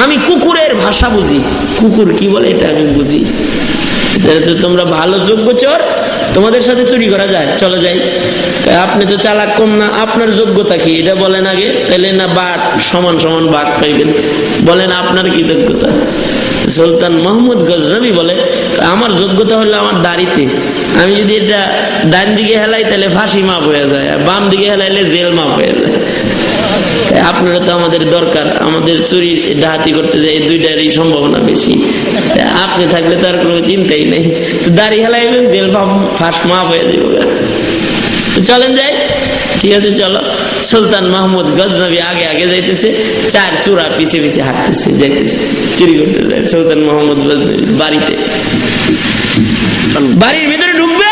আমি কুকুরের ভাষা বুঝি, কুকুর কি বলে এটা আমি বুঝি। তোমরা ভালো যোগ্য চোর, তোমাদের সাথে চুরি করা যায়, চলে যাই। আপনি তো চালাক কম না, আপনার যোগ্যতা কি এটা বলেন আগে, তাহলে না বাট সমান সমান বাট পাইবেন। বলেন আপনার কি যোগ্যতা? সুলতান মাহমুদ গজনবী বলে আমার যোগ্যতা হলো আমার দাড়িতে, আমি যদি এটা ডান দিকে হেলাই তাহলে ফাঁসি মাপ হয়ে যায়, আর বাম দিকে হেলাইলে জেল মাপ হয়ে যায়। আপনারা তো আমাদের দরকার, আমাদের চুরি ডাহাতি করতে যায়, 2টারই সম্ভাবনা বেশি। আপনি থাকলে তো আর কোনো চিন্তাই নেই, দাড়ি হেলাইবেন, জেল ফাঁস মাপ হয়ে যাবে। চলেন যাই, ঠিক আছে চলো। সুলতান মাহমুদ গজনবী আগে আগে যাইতেছে, 4 চোরা পিছে পিছে হাঁটতেছে, যাইতেছে চুরি করতে যায়। সুলতান মাহমুদ গজনবী বাড়িতে, বাড়ির ভিতরে ঢুকবে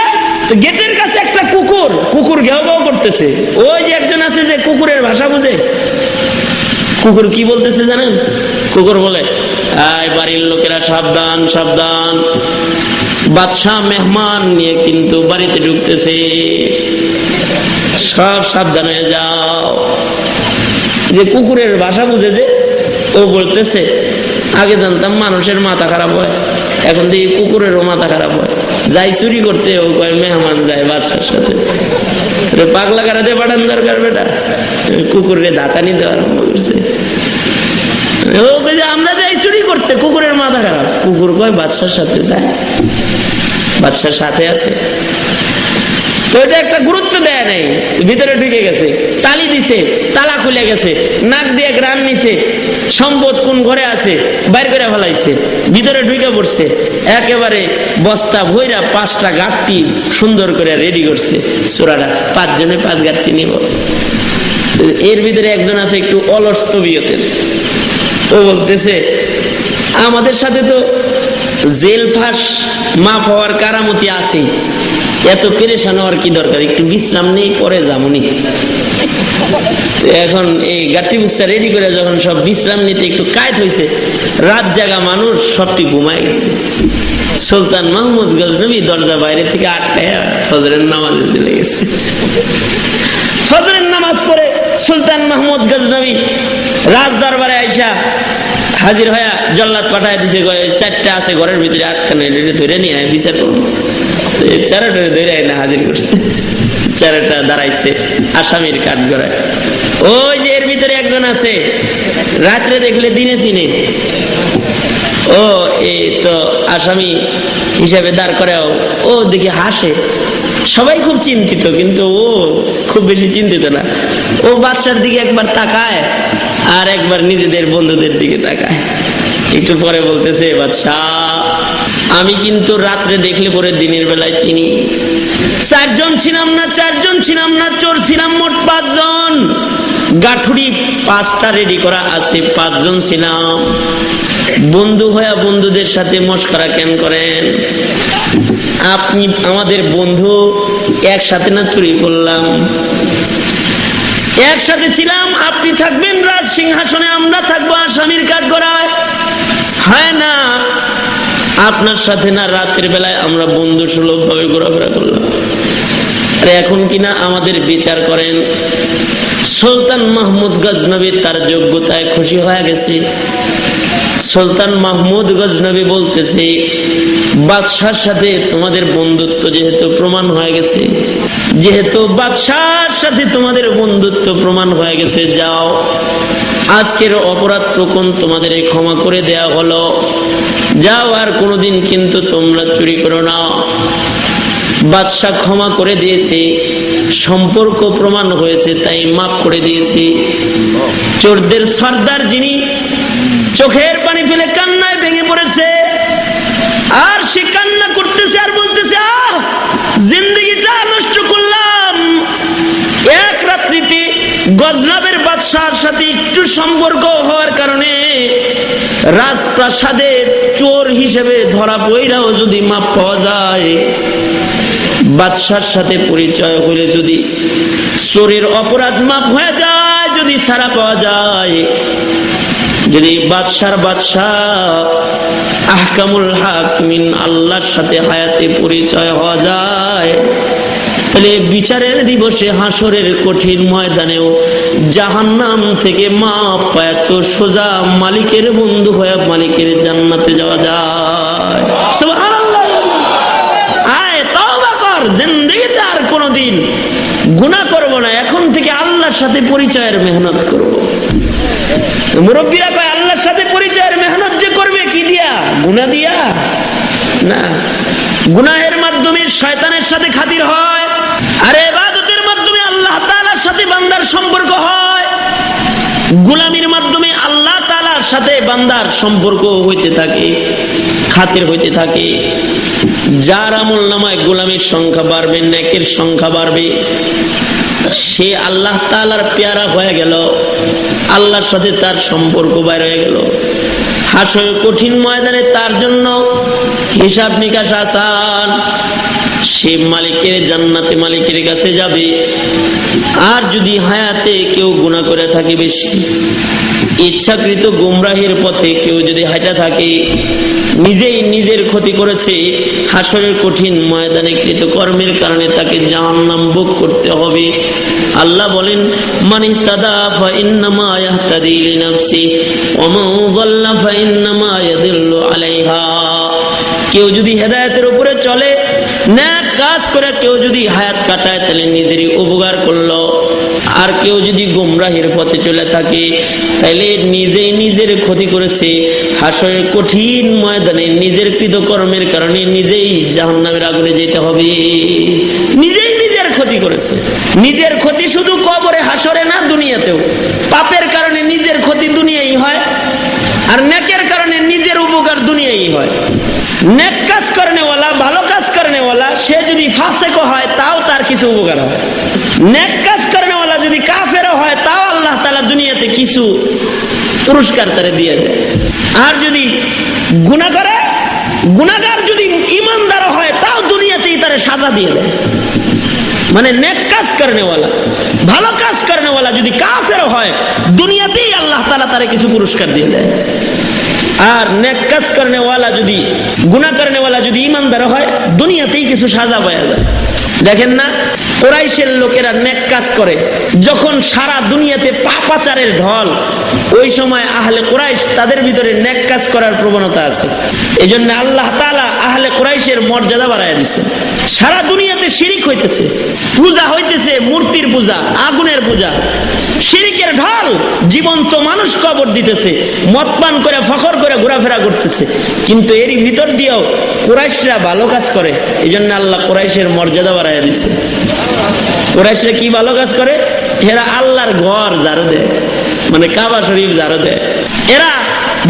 তো গেটের কাছে একটা কুকুর কুকুর ঘেউ ঘেউ করতেছে। ওই যে একজন আছে যে কুকুরের ভাষা বুঝে, কুকুর কি বলতেছে জানেন? কুকুর বলে, আয় বাড়ির লোকেরা সাবধান সাবধান, বাদশাহ মেহমান নিয়ে কিন্তু বাড়িতে ঢুকতেছে, সব সাবধান হয়ে যাও। যে কুকুরের ভাষা বুঝে যে, ও বলতেছে, আগে জানতাম মানুষের মাথা খারাপ হয়, এখন দেখি কুকুরেরও মাথা খারাপ হয়। যাই চুরি করতে ও কয় মেহমান যায় বাদশার সাথে। পাগলা কারাতে পাঠান দরকার বেটা, কুকুরের দাঁতানি দেওয়া আরম্ভ করছে। আমরা যাই চুরি করতে, কুকুরের মাথা খারাপ। কুকুর কয় বাদশার সাথে যায়, বাদশার সাথে আছে। তো এটা একটা গুরুত্ব দেয় নাই, ভিতরে ঢুকে গেছে, তালি দিছে, তালা খুলে গেছে, নাক দিয়ে গ্রান নিছে, সম্পদ কোন ঘরে আছে বাইর করে ফেলাইছে, ভিতরে ঢুকে পড়ছে, একেবারে বস্তা ভইরা 5টা গাঁটটি সুন্দর করে রেডি করছে। চোরাটা 5 জনে 5 গাঁটটি নিব। এর ভিতরে একজন আছে একটু অলস তবিয়তের, ও বলতেছে, আমাদের সাথে তো জেল ফাঁস মাফ হওয়ার কারামতি আছে, এত পেরেশান হওয়ার কি দরকার, একটু বিশ্রাম নেই পরে যামনি। এখন এই গাঠি বুকসা রেডি করে যখন সব বিশ্রাম নিতে একটু কায়ত হয়েছে, রাত জাগা মানুষ সবটি ঘুমায় গেছে। সুলতান মাহমুদ গজনবী দরজা বাইরে থেকে আটকায় ফজরের নামাজে চলে গেছে। ফজরের নামাজ পড়ে সুলতান মাহমুদ গজনবী রাজ দরবারে আইসা হাজির হয়ে জল্লাদ পাঠায় দিছে, 4টা আছে ঘরের ভিতরে, 8খানে ধরে নিয়ে বিচার করুন। 4টা ধরে না হাজির করছে, 4টা দাঁড়াইছে আসামির কাঠ গড়ায়। ওই যে এর ভিতরে একজন আছে রাত্রে দেখলে দিনে চিনে, ও এই তো আসামি হিসাবে দাঁড় করেও ও দেখে হাসে। সবাই খুব চিন্তিত, কিন্তু ও খুব বেশি চিন্তিত না। ও বাদশার দিকে একবার তাকায় আর একবার নিজেদের বন্ধুদের দিকে তাকায়। একটু পরে বলতেছে, বাদশাহ আমি কিন্তু রাত্রে দেখলে পরে দিনের বেলায় চিনি। 4 জন ছিলাম না, 4 জন ছিলাম না, চোর ছিলাম মোট 5 জন। গাঠুরি 5টা রেডি করা আছে, 5 জন ছিলাম। বন্ধু হয়ে বন্ধুদের সাথে মস্করা কেন করেন? আপনি আমাদের বন্ধু, একসাথে না চুরি করলাম, একসাথে ছিলাম। আপনি থাকবেন রাজ সিংহাসনে, আমরা থাকবো আসামির কাঠগড়ায়। হয় না আপনার সাথে না রাতের বেলায় আমরা বন্ধু সুলভ ভাবে ঘোরাফেরা করলাম, আর এখন কিনা আমাদের বিচার করেন। সুলতান মাহমুদ গজনবী তার যোগ্যতায় খুশি হয়ে গেছে। সুলতান মাহমুদ গজনবী বলতেছে, বাদশার সাথে তোমাদের বন্ধুত্ব যেহেতু প্রমাণ হয়ে গেছে, যেহেতু বাদশার সাথে তোমাদের বন্ধুত্ব প্রমাণ হয়ে গেছে, যাও আজকের অপরাধ টুকুন তোমাদের ক্ষমা করে দেয়া হলো, যাও আর কোনোদিন কিন্তু তোমরা চুরি করো না। বাদশাহ ক্ষমা করে দিয়েছে, সম্পর্ক প্রমাণ হয়েছে তাই মাফ করে দিয়েছি। চোরদের সর্দার যিনি চোখের পানি ফেলে কান্নায় ভেঙে পড়েছে, আর সে কান্না করতেছে আর বলতেছে, জিন্দগিটা নষ্ট করলাম। এক রাত্রিতে গজনবের বাদশার সাথে একটু সম্পর্ক হওয়ার কারণে রাজপ্রাসাদে চোর হিসেবে ধরা পড়াও যদি মাপ পাওয়া যায়, বাদশার সাথে পরিচয় হলে যদি চোরের অপরাধ মাপ হয়ে যায়, যদি ছাড়া পাওয়া যায়, যদি বাদশার বাদশাহ আহকামুল হাকিমিন আল্লাহর সাথে হায়াতে পরিচয় হওয়া যায়, তাহলে বিচারের দিবসে হাসরের কঠিন ময়দানেও জাহান্নাম থেকে মাপ পায় তো সোজা মালিকের বন্ধু হয়ে মালিকের জান্নাতে যাওয়া যায়। সুবহানাল্লাহ। আয় তওবা কর, জিন্দেগিতে আর কোনোদিন গুনাহ করব না, এখন থেকে আল্লাহর সাথে পরিচয়ের মেহনত করব। মুরব্বীরা কয় আল্লাহর সাথে পরিচয়ের মেহনত যে করবে কি দিয়া? গুনাহ দিয়া না। গুনাহের মাধ্যমে শয়তানের সাথে খাতির হয়, আর ইবাদতের মাধ্যমে আল্লাহ তাআলার সাথে বান্দার সম্পর্ক হয়। গোলামির মাধ্যমে আল্লাহ তাআলার সাথে বান্দার সম্পর্ক হইতে থাকে, খাতির হইতে থাকে। যার আমলনামায় গোলামের সংখ্যা বাড়বে, নেকের সংখ্যা বাড়বে, সে আল্লাহ তাআলার পেয়ারা হয়ে গেল, আল্লাহর সাথে তার সম্পর্ক বাইর হয়ে গেল। হাসরের কঠিন ময়দানে তার জন্য হিসাব নিকাশ আসান। সে মালিকের জান্নাতে মালিকের কাছে যাবে। আর যদি হায়াতে কেউ গুনাহ করে থাকে বেশি, ইচ্ছাকৃত গুমরাহির পথে কেউ যদি হাঁটা থাকে, নিজেই নিজের ক্ষতি করেছে, হাসরের কঠিন ময়দানে কৃতকর্মের কারণে তাকে জাহান্নাম ভোগ করতে হবে। আল্লাহ বলেন, মান ইহতাদা ফাইন্নামা ইয়াহতাদি লিনাফসি ওয়া মান যাল্লা ফাইন্নামা ইয়াদিল্লু আলাইহা। কেউ যদি হেদায়েতের উপরে চলে, নেক কাজ করে কেউ যদি হায়াত কাটায়, তাহলে নিজেরই উপকার করলো। আর কেউ যদি গুমরাহির পথে চলে থাকে, তাহলে নিজেই নিজের ক্ষতি করেছে, হাসরের কঠিন ময়দানে নিজের কৃতকর্মের কারণে নিজেই জাহান্নামের আগুনে যেতে হবে। নিজেই নিজের ক্ষতি করেছে। নিজের ক্ষতি শুধু কবরে হাসরে না, দুনিয়াতেও। পাপের কারণে নিজের ক্ষতি দুনিয়ায় হয়, আর নেকের কারণে নিজের উপকার দুনিয়ায় হয়। নেক কাজ করেনেওয়ালা, ভালো কাজ করেনেওয়ালা, সে যদি ফাসেক হয় তাও তার কিছু উপকার হয়। নেক কাজ করেনেওয়ালা যদি কাফেরও হয়, তাও আল্লাহ তাআলা দুনিয়াতে কিছু পুরস্কার তারে দিয়ে দেয়। আর যদি গুনাহ করে, গুনাহগার যদি ইমানদার হয়, তাও দুনিয়াতেই তারে সাজা দিয়ে দেয়। মানে নেক কাজ করেনেওয়ালা, ভালো কাজ করেনেওয়ালা যদি কাফেরও হয়, দুনিয়াতেই আল্লাহ তাআলা তারে কিছু পুরস্কার দিয়ে দেয়। আর নেক কাজ করেনেওয়ালা যদি, গুনাহ করেনেওয়ালা যদি ইমানদার হয়, দুনিয়াতেই কিছু সাজা পাওয়া যায়। দেখেন না, কুরাইশের লোকেরা নেক কাজ করে, যখন সারা দুনিয়াতে পাপাচারের ঢল, ওই সময় আহলে কুরাইশ তাদের ভিতরে নেক কাজ করার প্রবণতা আছে। এজন্য আল্লাহ তাআলা আহলে কুরাইশের মর্যাদা বাড়ায় দিয়েছে। সারা দুনিয়াতে শিরিক হইতেছে, পূজা হইতেছে, মূর্তির পূজা, আগুনের পূজা, শিরিকের ঢল, জীবন্ত মানুষ কবর দিতেছে, মদ পান করে ফখর করে ঘোরাফেরা করতেছে। কিন্তু এরই ভিতর দিয়েও কুরাইশরা ভালো কাজ করে, এজন্য আল্লাহ কুরাইশের মর্যাদা বাড়ায় দিছে। কুরাইশরা কি ভালো কাজ করে? এরা আল্লাহর ঘর ঝাড়ু দেয়, মানে কাবা শরীফ ঝাড়ু দেয়। এরা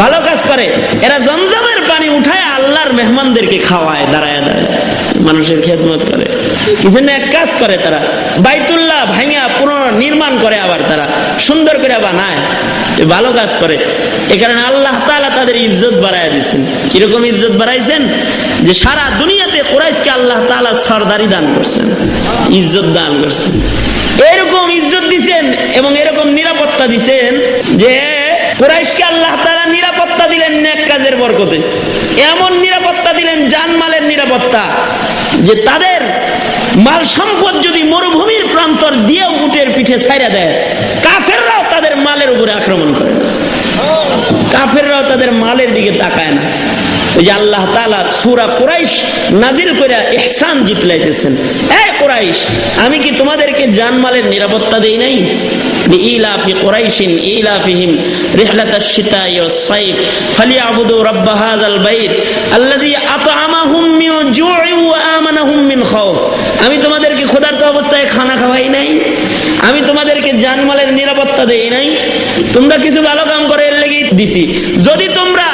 ভালো কাজ করে, এরা জমজমের পানি উঠায় আল্লাহর মেহমানদেরকে খাওয়ায়, দাঁড়ায় দাঁড়ায় মানুষের খেদমত করে। কিছু এক কাজ করে তারা, বাইতুল্লাহ ভাঙা পুনর্নির্মাণ করে, আবার তারা সুন্দর করে বানায়, ভালো কাজ করে। এ কারণে আল্লাহ তাআলা তাদের ইজ্জত বাড়ায় দিয়েছেন। কিরকম ইজ্জত বাড়াইছেন? যে সারা দুনিয়াতে কুরাইশকে আল্লাহ তাআলা সরদারি দান করছেন, ইজ্জত দান করছেন। এরকম ইজ্জত দিছেন এবং এরকম নিরাপত্তা দিছেন যে কুরাইশকে আল্লাহ তাআলা নিরাপত্তা দিলেন নেক কাজের বরকতে। এমন নিরাপত্তা দিলেন, জানমালের নিরাপত্তা, যে তাদের মাল সম্পদ যদি মরুভূমির প্রান্তর দিয়ে উটের পিঠে ছাইরা দেয়, কাফেররাও তাদের মালের উপরে আক্রমণ করে না, কাফেররাও তাদের মালের দিকে তাকায় না। ওই যে আল্লাহ তাআলা সূরা কুরাইশ নাজিল করে ইহসান জিতলাইতেছেন। এই কুরাইশ, আমি কি তোমাদেরকে জানমালের নিরাপত্তা দেই নাই? ইলাফি কুরাইশিন ইলাফিহিম রিহলাতাশ শিতাই ওয়াস সাইফ ফালিয়াবুদু রাব্ব হাযাল বাইত আল্লাযী আত'আমাহুম মিন জু'ইন ওয়া আমানাহুম মিন খাউফ। আমি তোমাদেরকে ক্ষুধার্ত অবস্থায় খানা খাওয়াই নাই? আমি তোমাদেরকে জানমালের নিরাপত্তা দেই নাই? তোমরা কিছু ভালো কাম করে এর লাগি দিছি। যদি তোমরা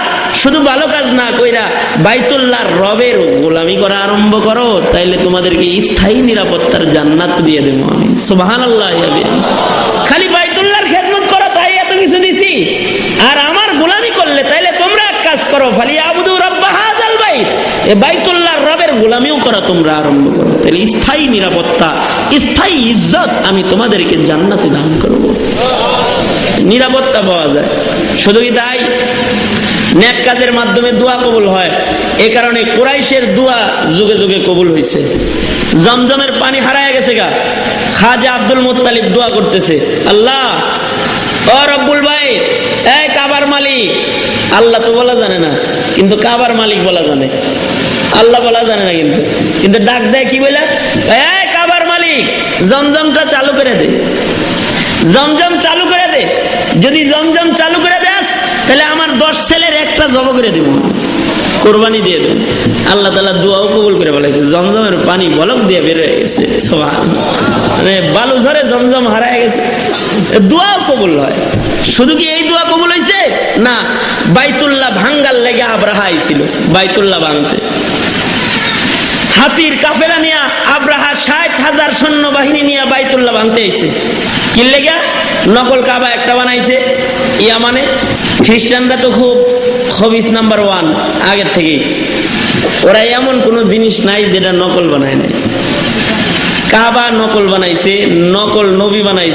শুধু ভালো কাজ না কইরা বাইতুল্লাহর রবের গোলামি করা আরম্ভ করো, তাইলে তোমাদেরকে স্থায়ী নিরাপত্তার জান্নাত দিয়ে দেবো আমি। সুবহানাল্লাহ। খালি বাইতুল্লাহর খেদমত করো, তাই এত কিছু দিছি। আর আমার গোলামি করলে তাইলে তোমরা এক কাজ করো, ফালিয়াবুদু রাব্ব হাযাল বাইত, এই বাইতুল্লাহর রবের গোলামিও করা তোমরা আরম্ভ করো, তাহলে স্থায়ী নিরাপত্তা, স্থায়ী ইজ্জত আমি তোমাদেরকে জান্নাতে দান করব। নিরাপত্তা পাওয়া যায়। শুধু কি তাই? নেক কাজের মাধ্যমে দোয়া কবুল হয়। এ কারণে কুরাইশের দোয়া যুগে যুগে কবুল হয়েছে। জমজমের পানি হারায় গেছে গা, খাজা আব্দুল মুত্তালিব দোয়া করতেছে, আল্লাহ ও রব্বুল বাইত, এই কাবার মালিক। আল্লাহ তো বলা জানে না, কিন্তু কাবার মালিক বলা জানে। আল্লাহ বলা জানে না, কিন্তু ডাক দেয় কি বলে, এই কাবার মালিক, জমজমটা চালু করে দে, জমজম চালু করে দে। যদি জমজম চালু করে দেস, তাহলে আমার 10 ছেলের একটা জব করে দিব, কোরবানি দিয়ে দেন। আল্লাহ তাআলা দোয়াও কবুল করে বলেছে, জমজমের পানি বলক দিয়ে বের হয়ে গেছে। মানে বালু ঝরে জমজম হারায় গেছে, দোয়াও কবুল হয়। শুধু কি এই দোয়া কবুল হয়েছে? না, বাইতুল্লাহ ভাঙ্গার লেগে আব্রাহা আইছিল বাইতুল্লাহ ভাঙতে। হাতির কাফেলা নিয়ে আব্রাহা 60,000 সৈন্যবাহিনী নিয়ে বাইতুল্লাহ ভাঙতে আইছে। কি লেগা? নকল কাবা একটা বানাইছে ইয়ামানে। খ্রিস্টানরা তো খুব খবিস নাম্বার 1 আগের থেকেই। ওরা এমন কোনো জিনিস নাই যেটা নকল বানায় নাই। কাবা নকল বানাইছে, নকল নবী বানাইছে।